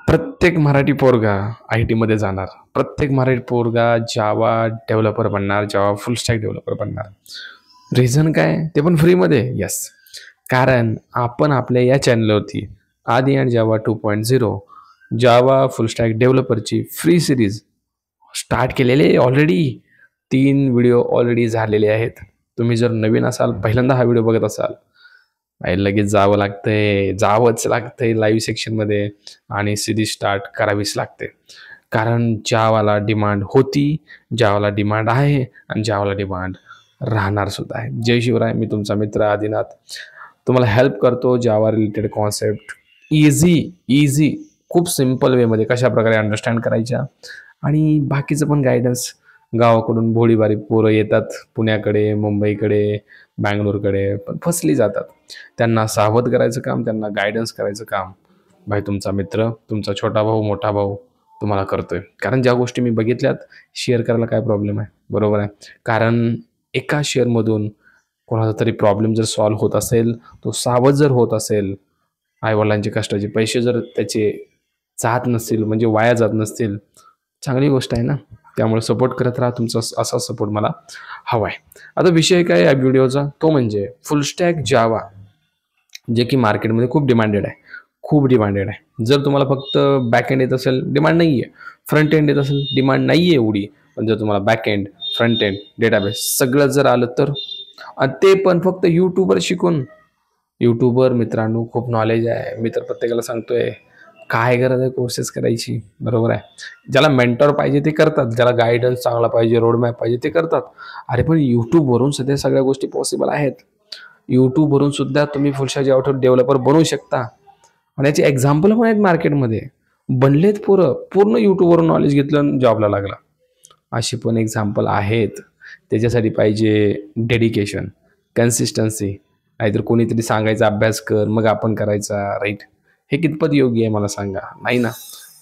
प्रत्येक मराठी पोरगा IT मध्ये जाणार. प्रत्येक मराठी पोरगा जावा डेव्हलपर बनणार, जावा फुल स्टॅक डेव्हलपर बनणार. रिझन काय? ते पण फ्रीमध्ये. येस. कारण आपण आपल्या या चॅनलवरती आदी आणि जावा 2.0 जावा फुल स्टॅक डेव्हलपरची फ्री सिरीज स्टार्ट केलेले ऑलरेडी. 3 व्हिडिओ ऑलरेडी झालेले आहेत. तुम्ही जर नवीन असाल, पहिल्यांदा हा व्हिडिओ बघत असाल, लगेच जावंच लागतंय लाईव्ह सेक्शनमध्ये आणि सिरीज स्टार्ट करावीच लागते. कारण जावाला डिमांड होती, जावाला डिमांड आहे आणि जावाला डिमांड राहणार सुद्धा आहे. जय शिवराय. मी तुमचा मित्र आदिनाथ तुम्हाला हेल्प करतो. जावा रिलेटेड कॉन्सेप्ट इझी खूप सिम्पल वेमध्ये कशा प्रकारे अंडरस्टँड करायच्या आणि बाकीचं पण गायडन्स. गावाकडून भोळीबारी पोरं येतात पुण्याकडे, मुंबईकडे, बँगलोरकडे, पण फसली जातात. त्यांना सावध करायचं काम, त्यांना गायडन्स करायचं काम भाई तुमचा मित्र, तुमचा छोटा भाऊ, मोठा भाऊ तुम्हाला करतोय. कारण ज्या गोष्टी मी बघितल्यात शेअर करायला काय प्रॉब्लेम आहे, बरोबर आहे. कारण एका शेअरमधून कोणाचा तरी प्रॉब्लेम जर सॉल्व्ह होत असेल, तो सावध जर होत असेल, आईवडिलांचे कष्टाचे पैसे जर त्याचे जात नसतील, म्हणजे वाया जात नसतील, चांगली गोष्ट आहे ना. त्यामुळे सपोर्ट करत राहा. तुमचा असा सपोर्ट मला हवा आहे. आता विषय काय या व्हिडिओचा, तो म्हणजे फुल स्टॅक जावा, जे की मार्केटमध्ये खूप डिमांडेड आहे. जर तुम्हाला फक्त बॅक एंड येत असेल, डिमांड नाही आहे. फ्रंट एंड येत असेल, डिमांड नाही आहे एवढी. पण जर तुम्हाला back end, front end, database सगळं जर आलं तर, आणि ते पण फक्त यूट्यूबवर शिकून. यूट्यूबवर मित्रांनो खूप नॉलेज आहे. मी तर प्रत्येकाला सांगतोय, काय गरज आहे कोर्सेस करायची, बरोबर आहे. ज्याला मेंटॉर पाहिजे ते करतात, ज्याला गायडन्स चांगला पाहिजे, रोडमॅप पाहिजे ते करतात. अरे पण यूट्यूबवरून सध्या सगळ्या गोष्टी पॉसिबल आहेत. यूट्यूबवरून सुद्धा तुम्ही फुल स्टॅक जावा डेव्हलपर बनवू शकता. आणि याचे एक्झाम्पल पण आहेत मार्केटमध्ये. बनलेत पूर्ण यूट्यूबवरून नॉलेज घेतलं, जॉबला लागला. असे पण एक्झाम्पल आहेत. त्याच्यासाठी पाहिजे डेडिकेशन, कन्सिस्टन्सी. नाहीतर कोणीतरी सांगायचा अभ्यास कर, मग आपण करायचा, राईट. हे कितपत योग्य आहे मला सांगा. नाही ना.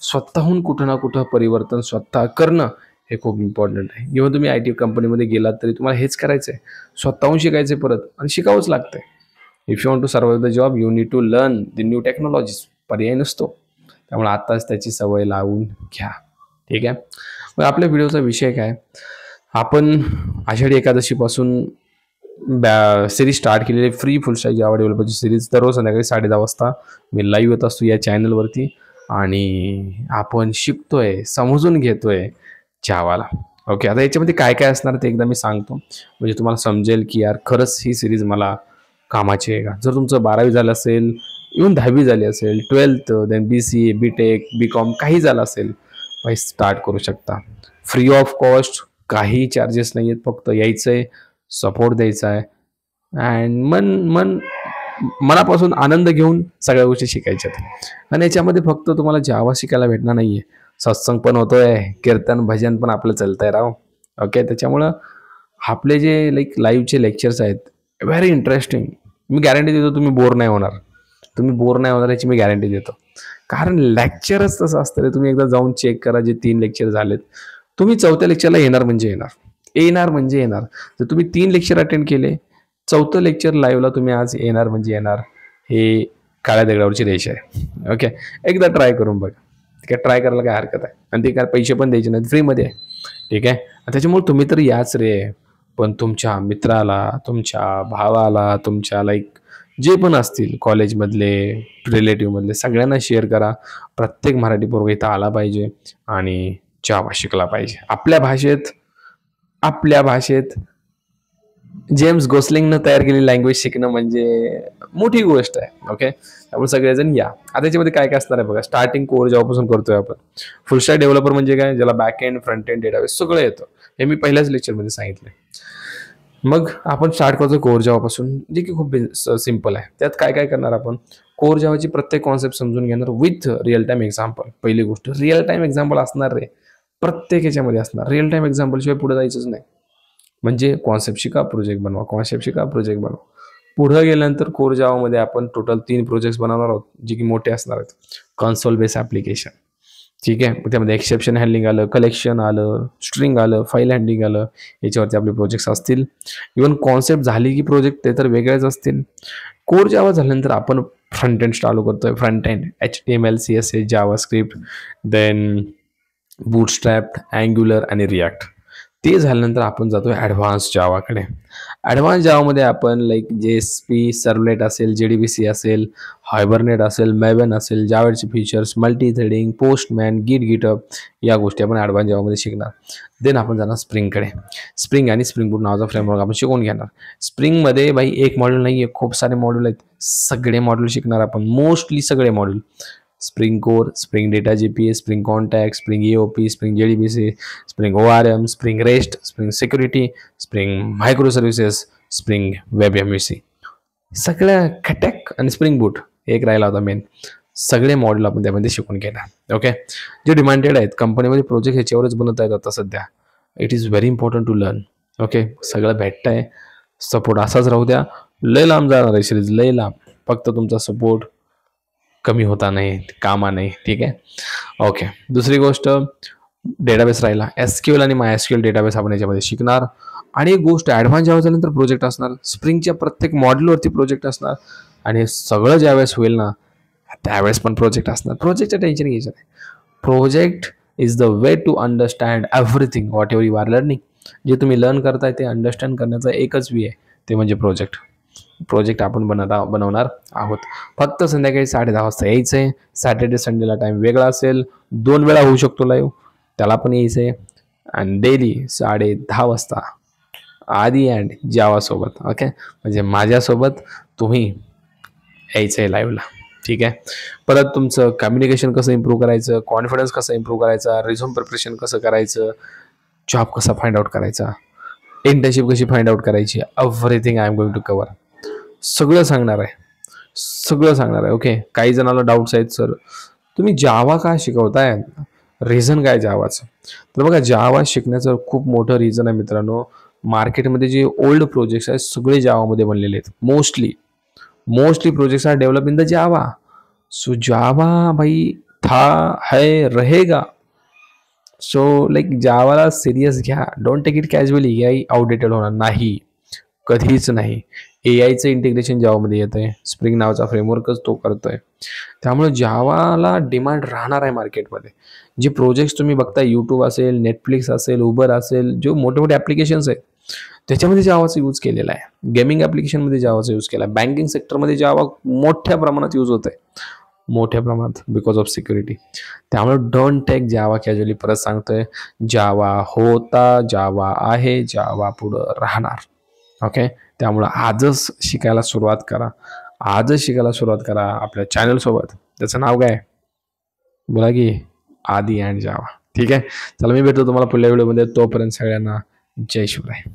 स्वतःहून कुठं ना कुठं परिवर्तन स्वतः करणं हे खूप इम्पॉर्टंट आहे. जेव्हा तुम्ही IT कंपनीमध्ये गेलात तरी तुम्हाला हेच करायचं आहे, स्वतःहून शिकायचं परत, आणि शिकावंच लागतंय. If you want to survive the job you need to learn the new technologies. पर्याय नसतो. त्यामुळे आत्ताच त्याची सवय लावून घ्या. ठीक आहे. मग आपल्या व्हिडिओचा विषय काय, आपण आषाढी एकादशीपासून सिरीज स्टार्ट केलेली फ्री फुल स्टॅक जावा डेव्हलपरची सिरीज. दररोज संध्याकाळी 10:30 वाजता मी लाईव्ह येत असतो या चॅनलवरती, आणि आपण शिकतोय, समजून घेतोय जावाला. ओके. आता याच्यामध्ये काय काय असणार ते एकदा मी सांगतो, म्हणजे तुम्हाला समजेल की यार खरंच ही सिरीज मला कामाची आहे का. जर तुमचं 12वी झालं असेल, इव्हन 10वी झाली असेल, 12th, then BCA, BTech, BCom काही झालं असेल, भाई स्टार्ट करू शकता. फ्री ऑफ कॉस्ट, काही चार्जेस नाही आहेत. फक्त यायचं आहे, सपोर्ट द्यायचा आहे, अँड मनापासून आनंद घेऊन सगळ्या गोष्टी शिकायच्यात. आणि याच्यामध्ये फक्त तुम्हाला जावा शिकायला भेटणार नाही आहे, सत्संग पण होतोय, कीर्तन भजन पण आपलं चालतंय राव. ओके. त्याच्यामुळं आपले जे लाईव्हचे लेक्चर्स आहेत व्हेरी इंटरेस्टिंग. मी गॅरंटी देतो तुम्ही बोर नाही होणार याची मी गॅरंटी देतो. कारण लेक्चरच तसं असतं रे. तुम्ही एकदा जाऊन चेक करा, जे 3 लेक्चर झालेत, तुम्ही 4थ्या लेक्चरला येणार म्हणजे येणार. जर तुम्ही 3 लेक्चर अटेंड केले, 4थं लेक्चर लाईव्हला तुम्ही आज येणार म्हणजे येणार. हे काळ्या दगडावरची रेष आहे. ओके. एकदा ट्राय करून बघा. ठीक आहे. ट्राय करायला काय हरकत आहे, आणि ते काय पैसे पण द्यायचे नाहीत, फ्रीमध्ये आहे. ठीक आहे. त्याच्यामुळे तुम्ही तर याच रे, पण तुमच्या मित्राला, तुमच्या भावाला, तुमच्या जे पण असतील कॉलेजमधले, रिलेटिव्हमधले, सगळ्यांना शेअर करा. प्रत्येक मराठी पोरगा इथं आला पाहिजे आणि जावा शिकला पाहिजे आपल्या भाषेत. जेम्स गोसलिंगनं तयार केलेली लँग्वेज शिकणं म्हणजे मोठी गोष्ट आहे. ओके. त्यामुळे सगळेजण या. आता याच्यामध्ये काय काय असणार आहे बघा. स्टार्टिंग कोर जावापासून करतोय आपण. फुल स्टॅक डेव्हलपर म्हणजे काय, ज्याला back end, front end, database सगळं येतं. हे मी पहिल्याच लेक्चरमध्ये सांगितलं. मग आपण स्टार्ट करतो कोर जावापासून, जे की खूप सिम्पल आहे. त्यात काय काय करणार आपण, कोर जावाची प्रत्येक कॉन्सेप्ट समजून घेणार विथ रिअल टाइम एक्झाम्पल. पहिली गोष्ट, रिअल टाइम एक्झाम्पल असणार रे, प्रत्येक याच्यामध्ये असणार. रिअल टाइम एक्झाम्पल शिवाय पुढे जायचंच नाही. म्हणजे कॉन्सेप्ट शिका, प्रोजेक्ट बनवा. पुढे गेल्यानंतर कोर जावामध्ये आपण टोटल 3 प्रोजेक्ट्स बनवणार आहोत, जे की मोठे असणार आहेत. कन्सोल बेस ॲप्लिकेशन, ठीक आहे. मग त्यामध्ये एक्सेप्शन हँडलिंग आलं, कलेक्शन आलं, स्ट्रिंग आलं, फाईल हँडलिंग आलं, याच्यावरती आपले प्रोजेक्ट्स असतील. इवन कॉन्सेप्ट झाली की प्रोजेक्ट ते तर वेगळेच असतील. कोर जावा झाल्यानंतर आपण फ्रंट एंड चालू करतोय. Front end HTML, CSS, JavaScript, then bootstrap, angular आणि रिॲक्ट. ते झाल्यानंतर आपण जातोय ॲडव्हान्स जावाकडे. ॲडव्हान्स जावामध्ये आपण लाईक JSP, सर्वलेट असेल, JDBC असेल, हायबरनेट असेल, मेवन असेल, जावाचे features, multi threading, Postman, GitHub, या गोष्टी आपण ॲडव्हान्स जावामध्ये शिकणार. देन आपण जाणार स्प्रिंगकडे. स्प्रिंग आणि स्प्रिंग बूट नावाचा फ्रेमवर्क आपण शिकून घेणार. स्प्रिंगमध्ये बाई एक मॉड्यूल नाही आहे, खूप सारे मॉड्यूल आहेत. सगळे मॉड्यूल शिकणार आपण, मोस्टली सगळे module. Spring core, spring data GPS, spring contact, spring EOP, spring JDBC, spring ORM, spring rest, spring security, spring micro services, spring web MVC, सगळ्या खटॅक आणि स्प्रिंग बूट एक राहिला होता मेन. सगळे मॉड्यूल आपण त्यामध्ये शिकून घेणार. ओके. जे डिमांडेड आहेत कंपनीमध्ये, प्रोजेक्ट ह्याच्यावरच बनत आहेत आता सध्या. It is very important to learn. Okay. सगळं भेटतं आहे. सपोर्ट असाच राहू द्या. लय लांब जाणार आहे सिरीज, लय लांब. फक्त तुमचा सपोर्ट कमी होता नाही, कामा नाही. ठीक आहे. ओके. दुसरी गोष्ट, डेटाबेस राहिला. SQL आणि MySQL डेटाबेस आपण याच्यामध्ये शिकणार. आणि एक गोष्ट, ॲडव्हान्स जावा झाल्यानंतर प्रोजेक्ट असणार. स्प्रिंगच्या प्रत्येक मॉड्यूलवरती प्रोजेक्ट असणार. आणि सगळं ज्यावेळेस होईल ना त्यावेळेस पण प्रोजेक्ट असणार. प्रोजेक्टचं टेन्शन घ्यायचं नाही. Project is the way to understand everything whatever you are learning. जे तुम्ही लर्न करताय ते अंडरस्टँड करण्याचा एकच वे आहे, ते म्हणजे प्रोजेक्ट. प्रोजेक्ट आपण बनवणार आहोत. फक्त संध्याकाळी 10:30 वाजता यायचं आहे. सॅटर्डे संडेला टाईम वेगळा असेल, 2 वेळा होऊ शकतो लाईव्ह, त्याला पण यायचं आहे. आणि डेली 10:30 वाजता आधी अँड जावासोबत. ओके. म्हणजे माझ्यासोबत तुम्ही यायचं आहे लाईव्हला. ठीक आहे. परत तुमचं कम्युनिकेशन कसं इम्प्रूव्ह करायचं, कॉन्फिडन्स कसं इम्प्रूव्ह करायचा, रिझ्यूम प्रिपरेशन कसं करायचं, जॉब कसा फाइंड आउट करायचा, इंटर्नशिप कशी फाइंड आउट करायची, everything I am going to cover. सगळं सांगणार आहे, सगळं सांगणार आहे. ओके. काही जणांना डाऊट्स आहेत, सर तुम्ही जावा का शिकवताय, रिझन काय जावाचं? तर बघा, जावा शिकण्याचं खूप मोठं रिझन आहे मित्रांनो. मार्केटमध्ये जे ओल्ड प्रोजेक्ट्स आहेत सगळे जावामध्ये बनलेले आहेत. Mostly projects are develop in the Java. So Java भाई था है रहेगा. सो लाईक जावाला सिरियस घ्या. Don't take it casually. AI outdated होणार नाही, कधीच नाही. AIचं इंटिग्रेशन जावामध्ये येत आहे. स्प्रिंग नावाचा फ्रेमवर्कच तो करतोय. त्यामुळे जावाला डिमांड राहणार आहे मार्केटमध्ये. जे प्रोजेक्ट्स तुम्ही बघता, यूट्यूब असेल, नेटफ्लिक्स असेल, उबर असेल, जो मोठे मोठे ॲप्लिकेशन्स आहेत त्याच्यामध्ये जावाचा यूज केलेला आहे. गेमिंग ॲप्लिकेशनमध्ये जावाचा यूज केला आहे. बँकिंग सेक्टरमध्ये जावा मोठ्या प्रमाणात यूज होत आहे, मोठ्या प्रमाणात, बिकॉज ऑफ सिक्युरिटी. त्यामुळे डोंट टेक जावा कॅज्युअली. परत सांगतोय, जावा होता, जावा आहे, जावा पुढं राहणार. ओके. त्यामुळं आजच शिकायला सुरुवात करा. आपल्या चॅनलसोबत. त्याचं नाव काय, बोला की, आदी अँड जावा. ठीक आहे. चला, मी भेटतो तुम्हाला पुढल्या व्हिडिओमध्ये. तोपर्यंत सगळ्यांना जय शिवराय.